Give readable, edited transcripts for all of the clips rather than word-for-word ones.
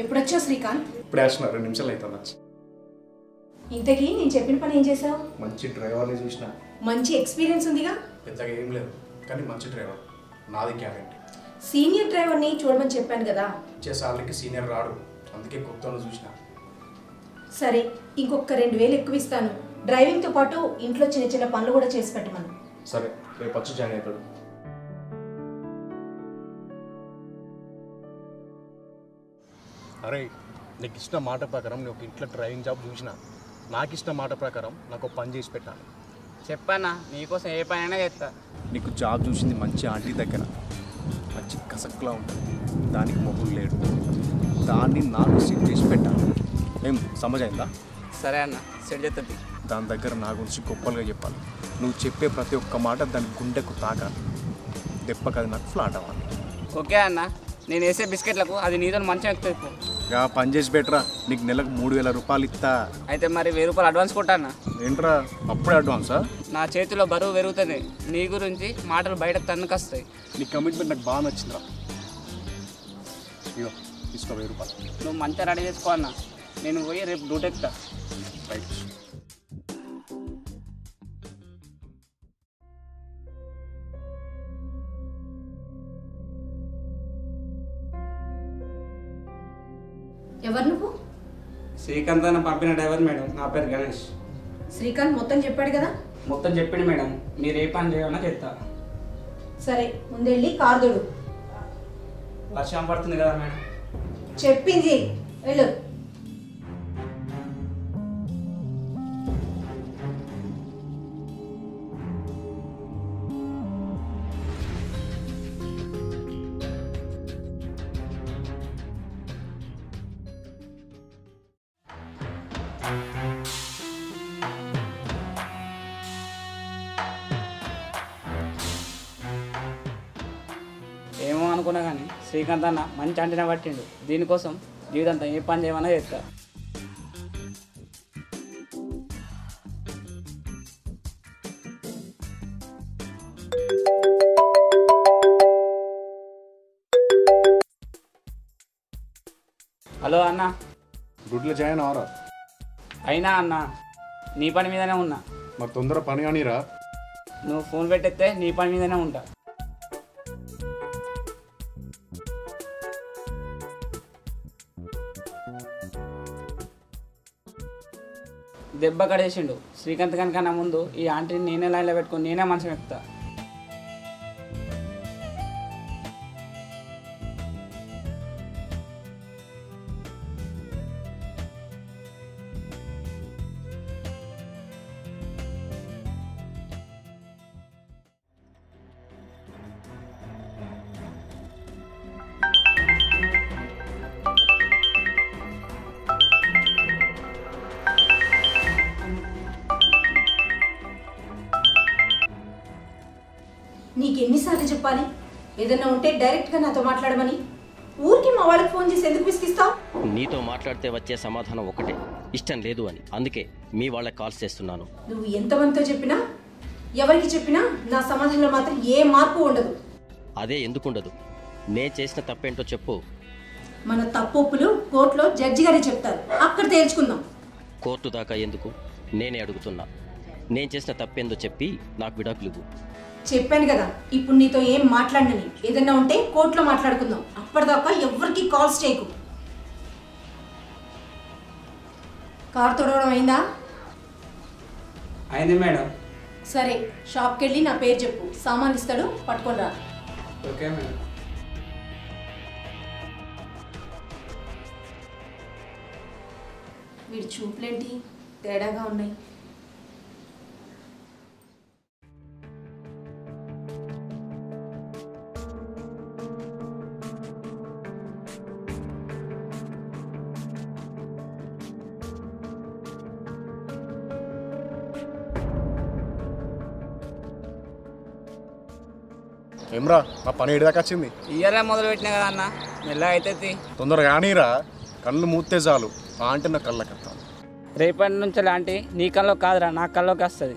ఎప్పుడొచ్చావు శ్రీకాంత్? ఇప్పుడు వేస్తున్నా 2 నిమిషాలు అవుతుంది. ఇంతకీ నేను చెప్పిన పని ఏం చేసావు? మంచి డ్రైవర్ని చూసిన. మంచి ఎక్స్పీరియన్స్ ఉందిగా? పెద్దగా ఏం లేదు కానీ మంచి డ్రైవర్, నాది గ్యారెంటీ. సీనియర్ డ్రైవర్ని చూడమని చెప్పాను కదా. వచ్చే సార్లకి సీనియర్ రాడు, అందుకే కొత్తను చూసిన. సరే, ఇంకొక 2000 ఎక్కువ ఇస్తాను. డ్రైవింగ్తో పాటు ఇంట్లో చిన్న చిన్న పనులు కూడా చేసి పెట్టమను. సరే, రేపు వచ్చి జాయిన్ అవుతాడు. అరే, నీకు ఇష్టం మాట ప్రకారం నేను ఒక ఇంట్లో డ్రైవింగ్ జాబ్ చూసిన. నాకు ఇష్టం మాట ప్రకారం నాకు పని చేసి పెట్టాలి. చెప్పన్నా, నీకోసం ఏ పని అయినా చేస్తా. నీకు జాబ్ చూసింది మంచి ఆంటీ దగ్గర, మంచి కసక్లా ఉంటుంది, దానికి మొగుడు లేడు, దాన్ని నాకు సెట్ చేసి పెట్టాలి. ఏం సమజైందా? సరే అన్న, సెట్ చేస్తుంది. దాని దగ్గర నా గురించి గొప్పలుగా చెప్పాలి. నువ్వు చెప్పే ప్రతి ఒక్క మాట దాని గుండెకు తాకాలి, దెబ్బకి అది నాకు ఫ్లాట్ అవ్వాలి. ఓకే అన్న, నేను వేసే బిస్కెట్లకు అది నీతో మంచిగా ఎక్కువ. పని చేసి పెట్టరా, నీకు నెలకు 3000 రూపాయలు ఇస్తా. అయితే మరి 1000 రూపాయలు అడ్వాన్స్ కొట్టానా? ఏంట్రా అప్పుడే అడ్వాన్సా? నా చేతిలో బరువు పెరుగుతుంది, నీ గురించి మాటలు బయటకు తన్నుకొస్తాయి. నీ కమిట్మెంట్ నాకు బాగా నచ్చిందిరా. ఇగో తీసుకో 1000 రూపాయలు. నువ్వు మంచిగా రెడీ చేసుకో అన్న, నేను పోయి రేపు డ్యూటీ ఎక్కుతా. రైట్. ఎవరు నువ్వు? శ్రీకాంత్ అన్న పంపిన డ్రైవర్ మేడం, నా పేరు గణేష్. శ్రీకాంత్ మొత్తం చెప్పాడు కదా? మొత్తం చెప్పింది మేడం, మీరు ఏ పని చేయాలన్నా చెప్తా. సరే, ముందెళ్ళి కారు దొడు. వర్షం పడుతుంది కదా మేడం. చెప్పింది వెళ్ళు. ఏమో అనుకున్నా కానీ శ్రీకాంత్ అన్న మంచి అంటనే పట్టిండు. దీనికోసం జీవితంతో ఏ పని చేయమన్నా చేస్తా. హలో అన్న. డ్యూటీలో జాయిన్ అవరా? అయినా అన్న, నీ పని మీదనే ఉన్నా. మరి తొందర పని కానీరా. నువ్వు ఫోన్ పెట్టేస్తే నీ పని మీదనే ఉంటా. దెబ్బ కడేసిండు శ్రీకాంత్ కన్నా ముందు ఈ ఆంటీని నేనే లైన్లో పెట్టుకొని నేనే మంచం ఎక్కుతా. నీకెన్నిసార్లు చెప్పాలి ఏదన్నా ఉంటే డైరెక్ట్గా నాతో మాట్లాడమని? ఊరికి మా వాళ్ళకి ఫోన్ చేసి ఎందుకు విసిగిస్తావు? నీతో మాట్లాడితే వచ్చే సమాధానం ఒకటే, ఇష్టం లేదు అని. అందుకే మీ వాళ్ళకి కాల్స్ చేస్తున్నాను. నువ్వు ఎంతమందితో చెప్పినా ఎవరికి చెప్పినా నా సమాధానంలో మాత్రం ఏ మార్పు ఉండదు. అదే ఎందుకుండదు? నే చేసిన తప్పేంటో చెప్పు. మన తప్పులు కోర్టులో జడ్జి గారే చెప్తారు, అక్కడ తేల్చుకుందాం. కోర్టు దాకా ఎందుకు? నేనే అడుగుతున్నా. నేను చేసిన తప్పేందో చెప్పి నాకు విడాకులు ఇవ్వు. చెప్పాను కదా, ఇప్పుడు నీతో ఏం మాట్లాడనని. ఏదన్నా ఉంటే కోర్టులో మాట్లాడుకుందాం. అప్పటిదాకా ఎవరికి కాల్స్ చేయకు. కార్ తొడవడం అయిందా? అయింది మేడం. సరే, షాప్కి వెళ్ళి నా పేరు చెప్పు, సామాన్ ఇస్తాడు, పట్టుకొని రా. Okay madam. వీడి చూపులేంటి తేడాగా ఉన్నాయి. ఏమ్రా నా పని ఏడిదాకా వచ్చింది? ఇయ్యాలే మొదలు పెట్టినా కదా అన్న, మెల్లగా అయితే తొందరగా కానీరా, కళ్ళు మూస్తే చాలు అంటే నా కళ్ళకి వస్తాను. రేపటి నుంచి లాంటి నీ కల్లో కాదురా, నా కల్లోకి వస్తుంది.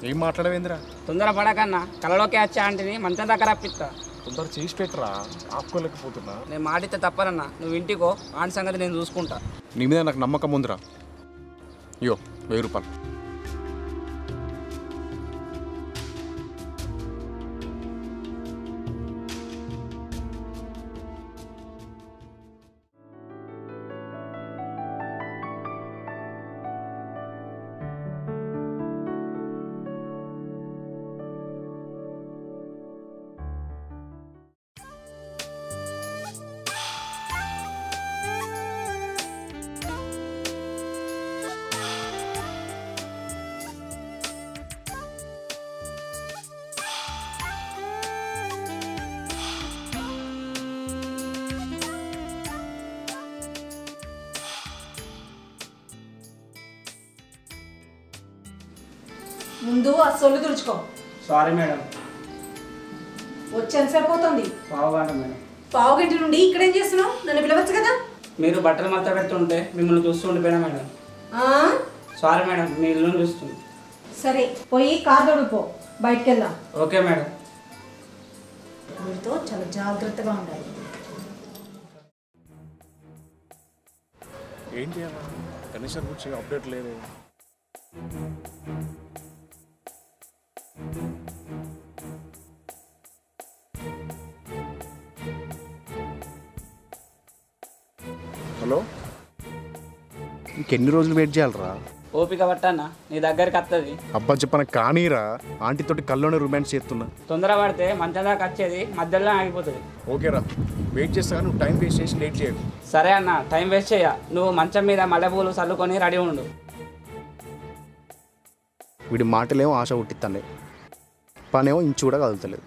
ఏం మాట్లాడవేందిరా? తొందర పడకన్నా, కళ్ళలోకి వచ్చే ఆంటీని మంచం దగ్గర రప్పిస్తా. తొందర చేసి పెట్టరా, ఆపుకోలేకపోతున్నా. నేను మాటితే తప్పనన్నా, నువ్వు ఇంటికో, ఆంటీ సంగతి నేను చూసుకుంటా. నీ మీద నాకు నమ్మకం ఉందిరా. అయ్యో 1000 రూపాయలు. ముందు ఆ సొల్లు తుడుచుకో. Sorry madam. వచ్చి ఎంతసేపు అవుతుంది? పావుగంట మేడం. పావుగంట నుండి ఇక్కడేం చేస్తున్నావు? నన్ను పిలవచ్చు కదా. మీరు బట్టలు మడత పెడుతుంటే మిమ్మల్ని చూస్తూ ఉండిపోయినా మేడం. సారీ మేడం, మీ ఇల్లుని చూస్తుంది. సరే, పోయి కార్ తొడుపో, బయటికి వెళ్దాం. Okay madam. వీటితో చాలా జాగ్రత్తగా ఉండాలి. ఏంటి అలా కనీసం గురించి అప్డేట్ లేదు. హలో, ఇంకెన్ని రోజులు వెయిట్ చేయాలరా? ఓపిక పట్టన్నా, నీ దగ్గరికి వస్తుంది. అబ్బా చెప్పన కానీరా, ఆంటీతోటి కల్లోనే రొమాన్స్ చేస్తున్నా. తొందర పడితే మంచం దాకా వచ్చేది మధ్యలో ఆగిపోతుంది. ఓకేరా, వెయిట్ చేస్తా, నువ్వు టైం వేస్ట్ చేసి లేట్ చేయకు. సరే అన్న, టైం వేస్ట్ చేయ. నువ్వు మంచం మీద మల్లెపూలు చల్లుకొని రెడీ ఉండు. వీడి మాటలేమో ఆశ పుట్టిస్తానే, పనేమో ఇంచు కూడా కదులుతలేదు.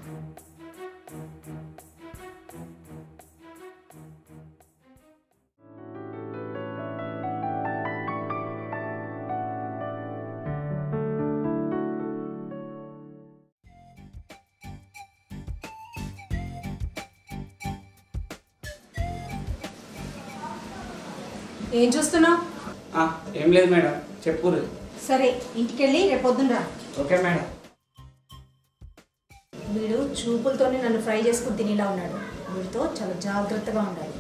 ఏం చూస్తున్నావు? ఏం లేదు మేడం, చెప్పు. సరే, ఇంటికెళ్ళి రేపు పొద్దున్న రా. Okay madam. వీడు చూపులతోనే నన్ను ఫ్రై చేసుకుని తినేలా ఉన్నాడు. వీడితో చాలా జాగ్రత్తగా ఉండాలి.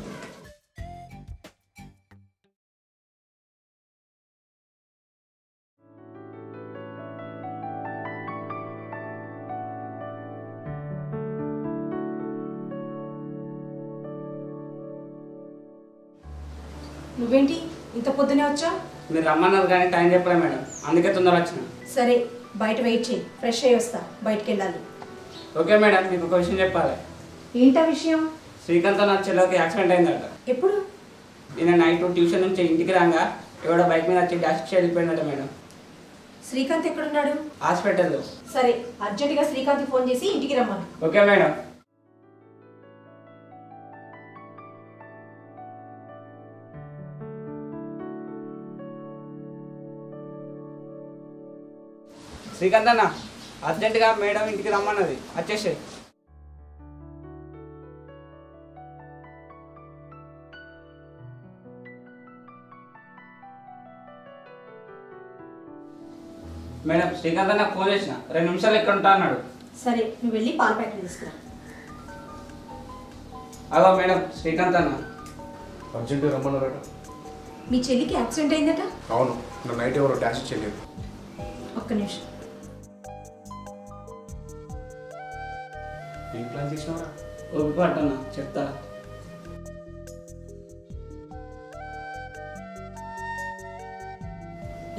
నువ్వేంటి ఇంత పొద్దునే వచ్చా? మీరు రమ్మన్నారు కానీ టైం చెప్పలే మేడం, అందుకే తొందర వచ్చిన. సరే, బయట వెయిట్ చేయి, ఫ్రెష్ అయ్యి వస్తా, బయటికి వెళ్ళాలి. ఓకే మేడం, మీకు ఒక విషయం చెప్పాలి. ఏంటా విషయం? శ్రీకాంత్ నా చెల్లెకి యాక్సిడెంట్ అయిందట. ఎప్పుడు? నేను నైట్ ట్యూషన్ నుంచి ఇంటికి రాగా ఎవడో బైక్ మీద వచ్చి డాష్ వెళ్ళిపోయినట మేడం. శ్రీకాంత్ ఎక్కడున్నాడు? హాస్పిటల్లో. సరే, అర్జెంటుగా శ్రీకాంత్ ఫోన్ చేసి ఇంటికి రమ్మను. Okay madam. శ్రీకాంత్ అన్న, అర్జెంటుగా మేడం ఇంటికి రమ్మన్నది, వచ్చేసే. మేడం శ్రీకాంత్ నాకు ఫోన్ చేసిన 2 నిమిషాలు ఎక్కడ ఉంటా అన్నాడు. సరే నువ్వు వెళ్ళి పాల ప్యాకెట్ తీసుకురా. అదో మేడం శ్రీకాంత్ అన్న. అర్జెంటుగా రమ్మన్నారట. మీ చెల్లికి యాక్సిడెంట్ అయిందట? అవును, నా నైట్ ఎవరో డాష్ ఇచ్చేయలేదు. ఒక్క నిమిషం. ఏం ప్లాన్ చేసినావరా? ఓపిక పట్టన్నా చెప్తా.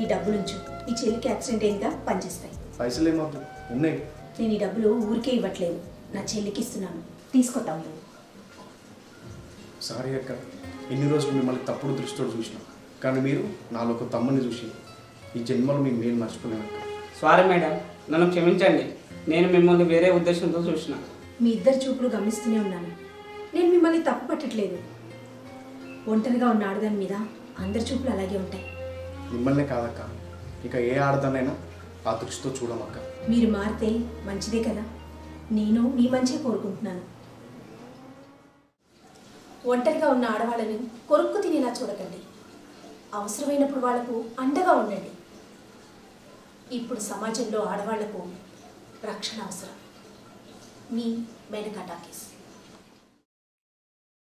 ఈ డబ్బులుంచు. ఈ చెల్లికి యాక్సిడెంట్ అయిందా పనిచేస్తాయి. పైసలు ఏమవుతుంది, ఉన్నాయి. నేను ఈ డబ్బులు ఊరికే ఇవ్వట్లేదు, నా చెల్లికి ఇస్తున్నాను. తీసుకోతాం. సారీ అక్క, ఇన్ని రోజులు మిమ్మల్ని తప్పుడు దృష్టితో చూసినా, కానీ మీరు నాలో ఒక తమ్ముని చూసి ఈ జన్మలో మీ మేలు మర్చిపోలేను అక్క. సారీ మేడం, నన్ను క్షమించండి. నేను మిమ్మల్ని వేరే ఉద్దేశంతో చూసిన. మీ ఇద్దరు చూపులు గమనిస్తూనే ఉన్నాను. నేను మిమ్మల్ని తప్పు పట్టట్లేదు. ఒంటరిగా ఉన్న ఆడదాని మీద అందరి చూపులు అలాగే ఉంటాయి. మిమ్మల్నే కాదక్క, ఇక ఏ ఆడదానైనా ఆ దృష్టితో చూడమక్క. మీరు మారితే మంచిదే కదా. నేను మీ మంచిగా కోరుకుంటున్నాను. ఒంటరిగా ఉన్న ఆడవాళ్ళని కొరుక్కు తినేలా చూడకండి. అవసరమైనప్పుడు వాళ్లకు అండగా ఉండండి. ఇప్పుడు సమాజంలో ఆడవాళ్లకు రక్షణ అవసరం. మీ మేనకా టాకీస్.